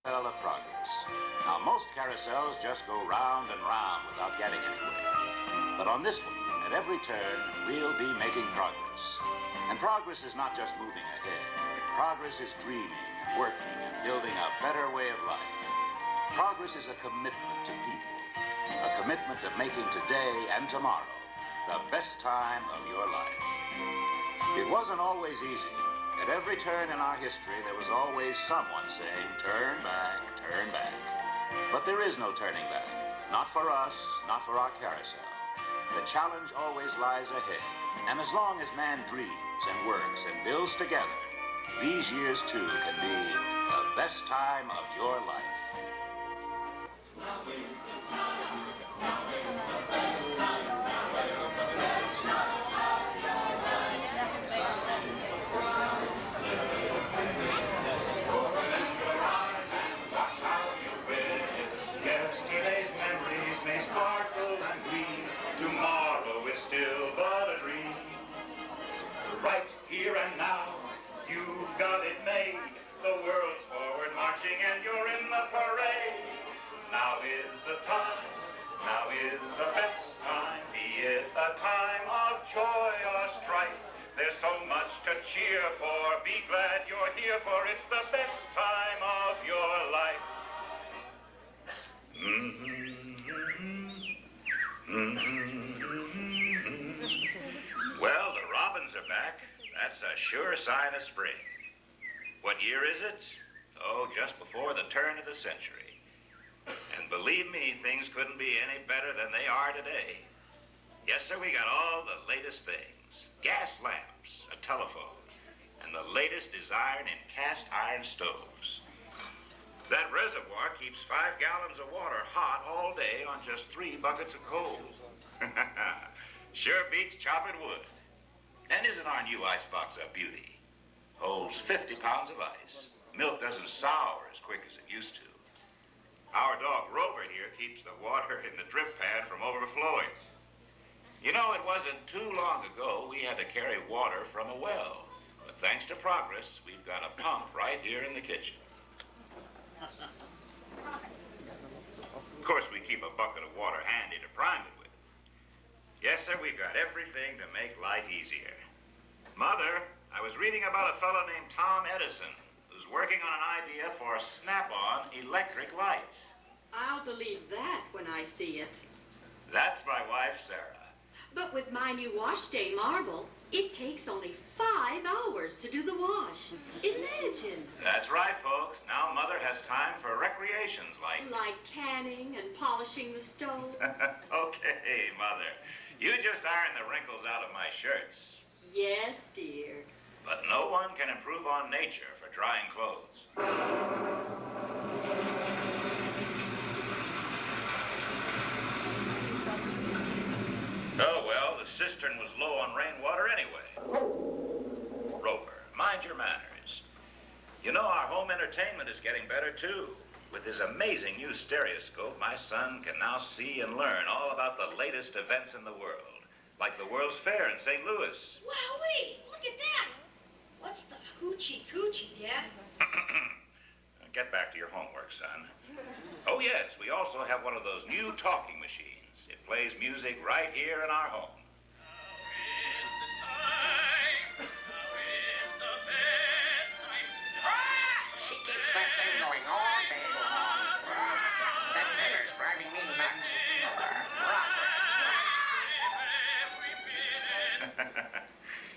Carousel of Progress. Now, most carousels just go round and round without getting anywhere. But on this one, at every turn, we'll be making progress. And progress is not just moving ahead. Progress is dreaming and working and building a better way of life. Progress is a commitment to people, a commitment to making today and tomorrow the best time of your life. It wasn't always easy. At every turn in our history, there was always someone saying, turn back, turn back. But there is no turning back. Not for us, not for our carousel. The challenge always lies ahead. And as long as man dreams and works and builds together, these years too can be the best time of your life. Yesterday's memories may sparkle and gleam. Tomorrow is still but a dream. Right here and now, you've got it made. The world's forward marching and you're in the parade. Now is the time, now is the best time. Be it a time of joy or strife. There's so much to cheer for. Be glad you're here, for it's the best time of your life. Well, the robins are back. That's a sure sign of spring. What year is it? Oh, just before the turn of the century. And believe me, things couldn't be any better than they are today. Yes, sir, we got all the latest things. Gas lamps, a telephone, and the latest design in cast iron stoves. That reservoir keeps 5 gallons of water hot all day on just 3 buckets of coal. Sure beats chopping wood. And isn't our new icebox a beauty? Holds 50 pounds of ice. Milk doesn't sour as quick as it used to. Our dog Rover here keeps the water in the drip pan from overflowing. You know, it wasn't too long ago we had to carry water from a well. But thanks to progress, we've got a pump right here in the kitchen. Of course, we keep a bucket of water handy to prime it with. Yes, sir, we've got everything to make life easier. Mother, I was reading about a fellow named Tom Edison who's working on an idea for snap-on electric lights. I'll believe that when I see it. That's my wife, Sarah. But with my new wash day marble, it takes only 5 hours to do the wash. Imagine. That's right, folks. Now Mother has time for recreations like... Like canning and polishing the stove. Okay, Mother. You just iron the wrinkles out of my shirts. Yes, dear. But no one can improve on nature for drying clothes. Oh, well, the cistern was low on rainwater anyway. Rover, mind your manners. You know, our home entertainment is getting better, too. With his amazing new stereoscope, my son can now see and learn all about the latest events in the world, like the World's Fair in St. Louis. Wowee! Look at that! What's the hoochie coochie, Dad? Get back to your homework, son. Oh, yes, we also have one of those new talking machines. It plays music right here in our home. She keeps that thing going all day long. That Taylor's driving me nuts.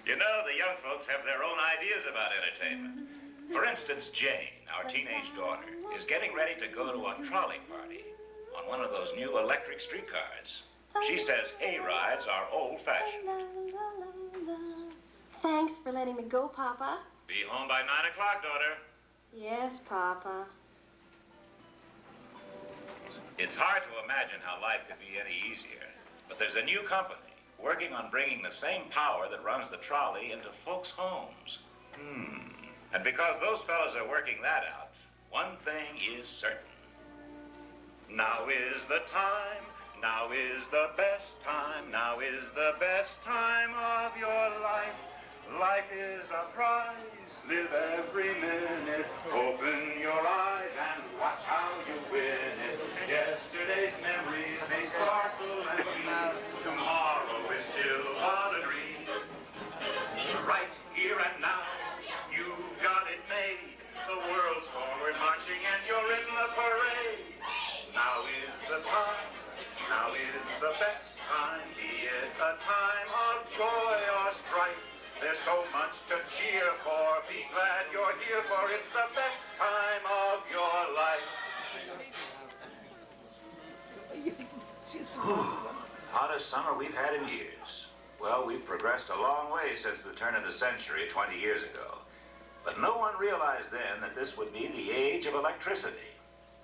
You know, the young folks have their own ideas about entertainment. For instance, Jane, our teenage daughter, is getting ready to go to a trolley party on one of those new electric streetcars. She says hay rides are old-fashioned. Thanks for letting me go, Papa. Be home by 9 o'clock, daughter. Yes, Papa. It's hard to imagine how life could be any easier, but there's a new company working on bringing the same power that runs the trolley into folks' homes. And because those fellas are working that out, one thing is certain. Now is the time, now is the best time, now is the best time of your life. Life is a prize, live every minute, open your eyes and watch. made. The world's forward marching and you're in the parade. Now is the time, now is the best time, be it a time of joy or strife. There's so much to cheer for, be glad you're here, for it's the best time of your life. Hottest summer we've had in years. Well, we've progressed a long way since the turn of the century 20 years ago. But no one realized then that this would be the age of electricity.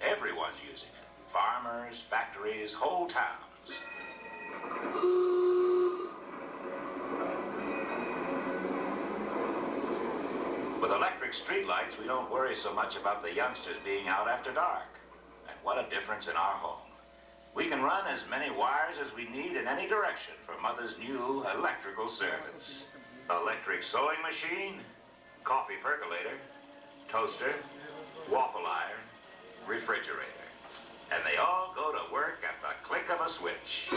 Everyone's using it. Farmers, factories, whole towns. With electric streetlights, we don't worry so much about the youngsters being out after dark. And what a difference in our home. We can run as many wires as we need in any direction for Mother's new electrical service. Electric sewing machine, coffee percolator, toaster, waffle iron, refrigerator. And they all go to work at the click of a switch.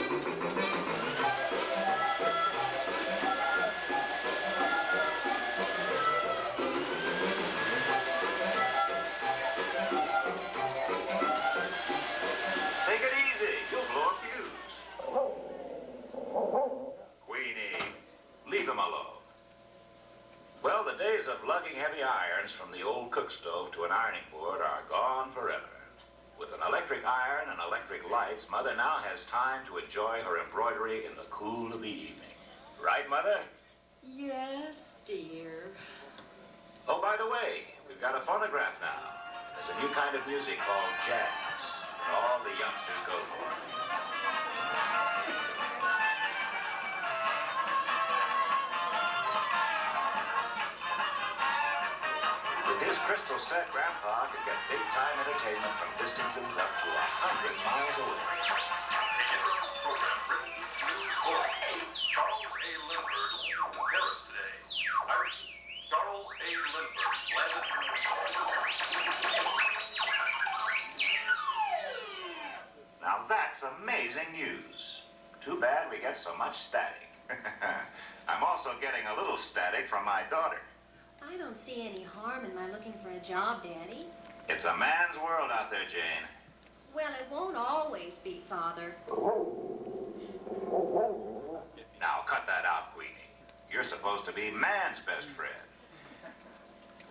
Take it easy, you'll blow a fuse. Queenie, leave him alone. Well, the days of lugging heavy irons from the old cook stove to an ironing board are gone forever. With an electric iron and electric lights, Mother now has time to enjoy her embroidery in the cool of the evening. Right, Mother? Yes, dear. Oh, by the way, we've got a phonograph now. There's a new kind of music called jazz that all the youngsters go for. With his crystal set, Grandpa could get big-time entertainment from distances up to 100 miles away. Program written news for Charles A. Lindbergh in Paris today. I repeat, Charles A. Lindbergh landed from Now that's amazing news. Too bad we get so much static. I'm also getting a little static from my daughter. I don't see any harm in my looking for a job, Daddy. It's a man's world out there, Jane. Well, it won't always be, Father. Now cut that out, Queenie. You're supposed to be man's best friend.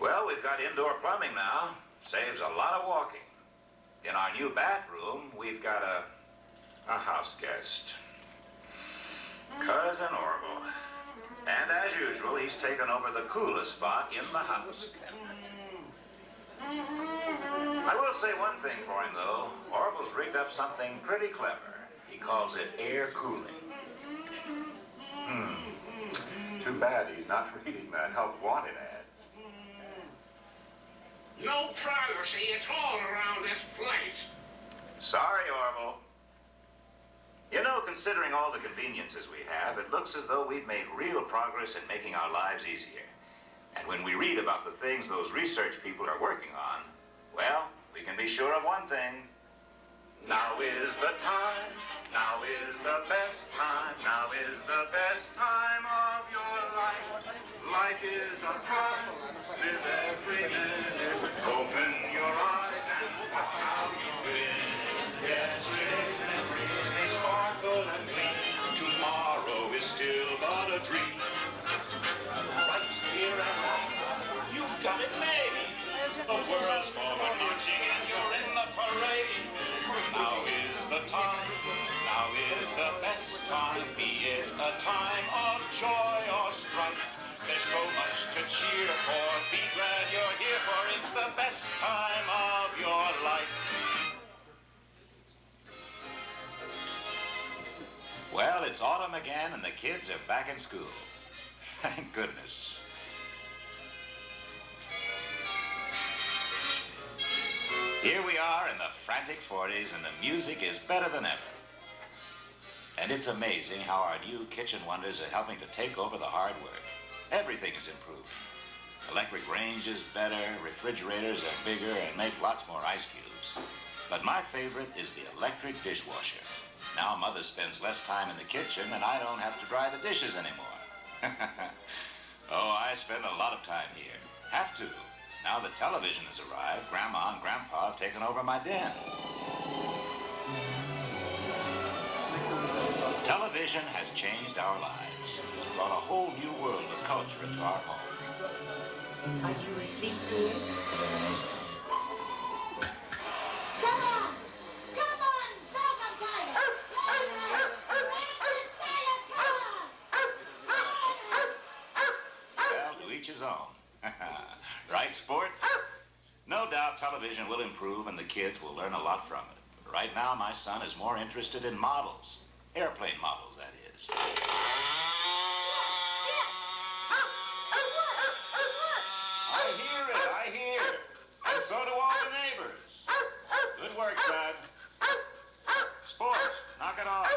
Well, we've got indoor plumbing now. Saves a lot of walking. In our new bathroom, we've got a house guest. Cousin Orville. And as usual, he's taken over the coolest spot in the house. I will say one thing for him, though. Orville's rigged up something pretty clever. He calls it air cooling. Too bad he's not reading the help wanted ads. No privacy at all around this place. Sorry, Orville. You know, considering all the conveniences we have, it looks as though we've made real progress in making our lives easier. And when we read about the things those research people are working on, well, we can be sure of one thing. Now is the time, now is the best time, now is the best time of your life. Life is a prize, live every minute, open your eyes and watch how you win. Yesterday's memories may sparkle and gleam, tomorrow is still but a dream. Right here and now, you've got it made. The world's forward marching and you're in the parade. Now is the time, now is the best time, be it a time of joy or strife. There's so much to cheer for, be glad you're here, for it's the best time of your life. Well, it's autumn again and the kids are back in school. Thank goodness. Here we are in the frantic 40s and the music is better than ever. And it's amazing how our new kitchen wonders are helping to take over the hard work. Everything is improving. Electric range is better, refrigerators are bigger and make lots more ice cubes. But my favorite is the electric dishwasher. Now Mother spends less time in the kitchen and I don't have to dry the dishes anymore. Oh, I spend a lot of time here. Have to. now that television has arrived, Grandma and Grandpa have taken over my den. Television has changed our lives. It's brought a whole new world of culture into our home. Are you asleep, dear? Come on! Come on! Back up, Tiger! Well, to each his own. Right, sports? No doubt television will improve and the kids will learn a lot from it. But right now, my son is more interested in models. Airplane models, that is. I hear. And so do all the neighbors. Good work, son. Sports, knock it off.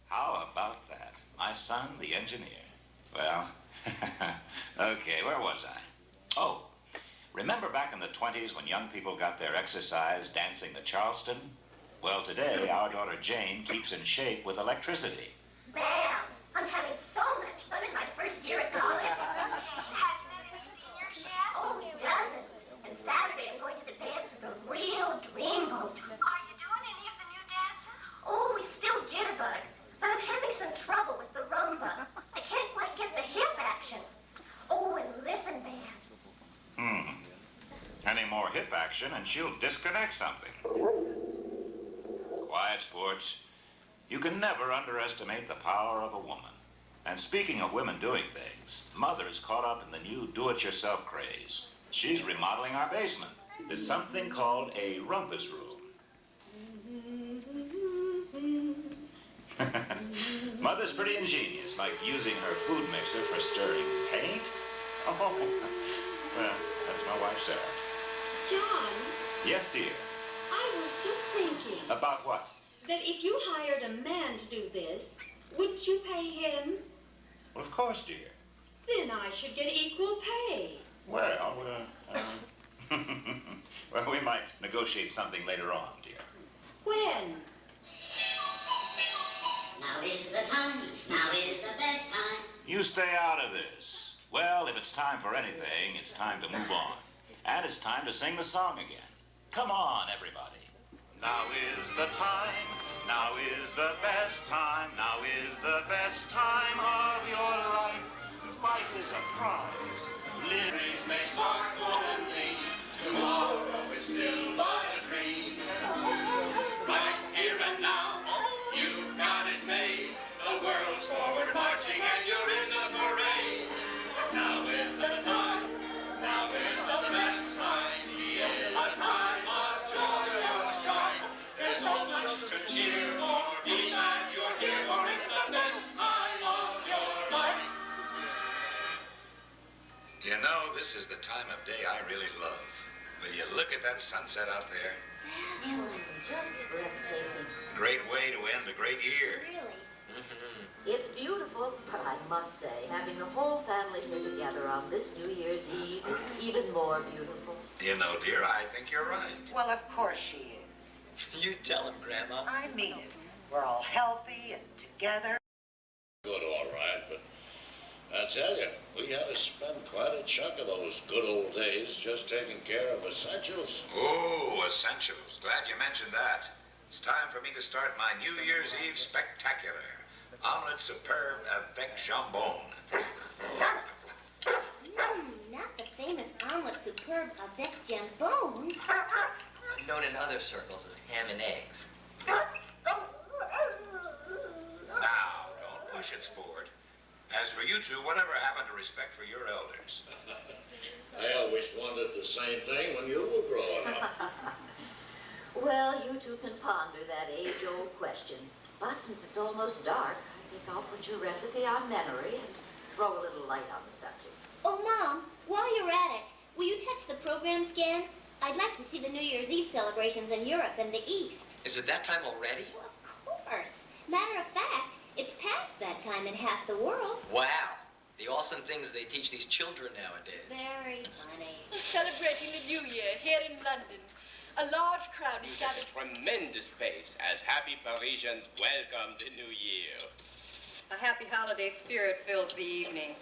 How about that? My son, the engineer. Well, okay, where was I? Oh, remember back in the 20s when young people got their exercise dancing the Charleston? Well, today, our daughter Jane keeps in shape with electricity. Bams! I'm having so much fun in my first year at college. Oh, dozens. And Saturday I'm going to the dance with a real dreamboat. Are you doing any of the new dances? Oh, we still jitterbug. But I'm having some trouble with the rumba. I can't quite get the hip action. Oh, and listen, Bams. Any more hip action and she'll disconnect something. Quiet, sports. You can never underestimate the power of a woman. And speaking of women doing things, Mother's caught up in the new do-it-yourself craze. She's remodeling our basement. There's something called a rumpus room. Mother's pretty ingenious, like using her food mixer for stirring paint. Oh, well, that's my wife, Sarah. John, Yes, dear. I was just thinking About what? that if you hired a man to do this, wouldn't you pay him? Well, of course, dear. Then I should get equal pay. Well, well, we might negotiate something later on, dear. When? Now is the time. Now is the best time. You stay out of this. Well, if it's time for anything, it's time to move on. And it's time to sing the song again. Come on, everybody. Now is the time, now is the best time, now is the best time of your life. Life is a prize. Living may sparkle and gleam. Tomorrow is still but a dream. Right here and now, you've got it made. The world's forward marching and you're in the parade. Now is the time, now is the best time. Is the time of joy or strife. There's so much to cheer for. Be glad you're here, for it's the best time of your life. You know, this is the time of day I really love. Will you look at that sunset out there? It's just breathtaking. Great way to end a great year. Really? It's beautiful, but I must say, having the whole family here together on this New Year's Eve is even more beautiful. You know, dear, I think you're right. Well, of course she is. You tell him, Grandma. I mean it. We're all healthy and together. Good, all right, but I tell you, we had to spend quite a chunk of those good old days just taking care of essentials. Oh, essentials. Glad you mentioned that. It's time for me to start my New Year's Eve spectacular. Omelette superbe avec jambon. Not the famous omelette superbe avec jambon. Known in other circles as ham and eggs. Now, don't push it, sport. As for you two, whatever happened to respect for your elders? I always wanted the same thing when you were growing up. Well, you two can ponder that age-old question. But since it's almost dark, I think I'll put your recipe on memory and throw a little light on the subject. Oh, Mom, while you're at it, will you touch the program scan? I'd like to see the New Year's Eve celebrations in Europe and the East. Is it that time already? Well, of course. Matter of fact, it's past that time in half the world. Wow. The awesome things they teach these children nowadays. Very funny. Celebrating the New Year here in London. A large crowd is gathered. Tremendous pace as happy Parisians welcome the New Year. A happy holiday spirit fills the evening.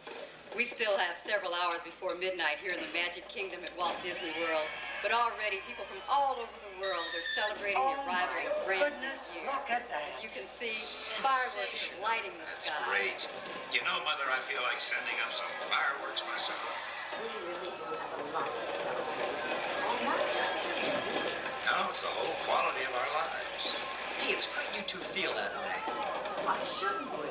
We still have several hours before midnight here in the Magic Kingdom at Walt Disney World, but already people from all over the world are celebrating the arrival of a brand new year. Look at that. As you can see, fireworks are lighting the sky. That's great. You know, Mother, I feel like sending up some fireworks myself. We really do have a lot to celebrate. And not just things either. No, it's the whole quality of our lives. Hey, it's great you two feel that way. Why shouldn't we?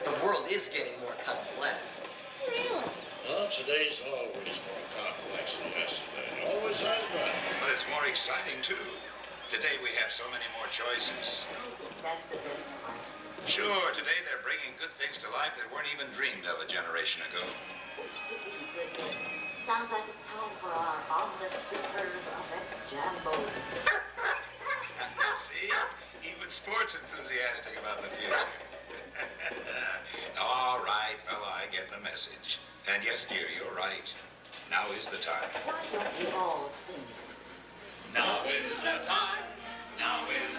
The world is getting more complex. Really? Well, today's always more complex than yesterday. It always has been. But it's more exciting, too. Today we have so many more choices. I think that's the best part. Sure, today they're bringing good things to life that weren't even dreamed of a generation ago. Speaking of good things, sounds like it's time for our omelet superb avec jambo. See? Even sports enthusiastic about the future. All right, fella, I get the message. And yes, dear, you're right. Now is the time. Why don't we all sing it? Now is the time. Now is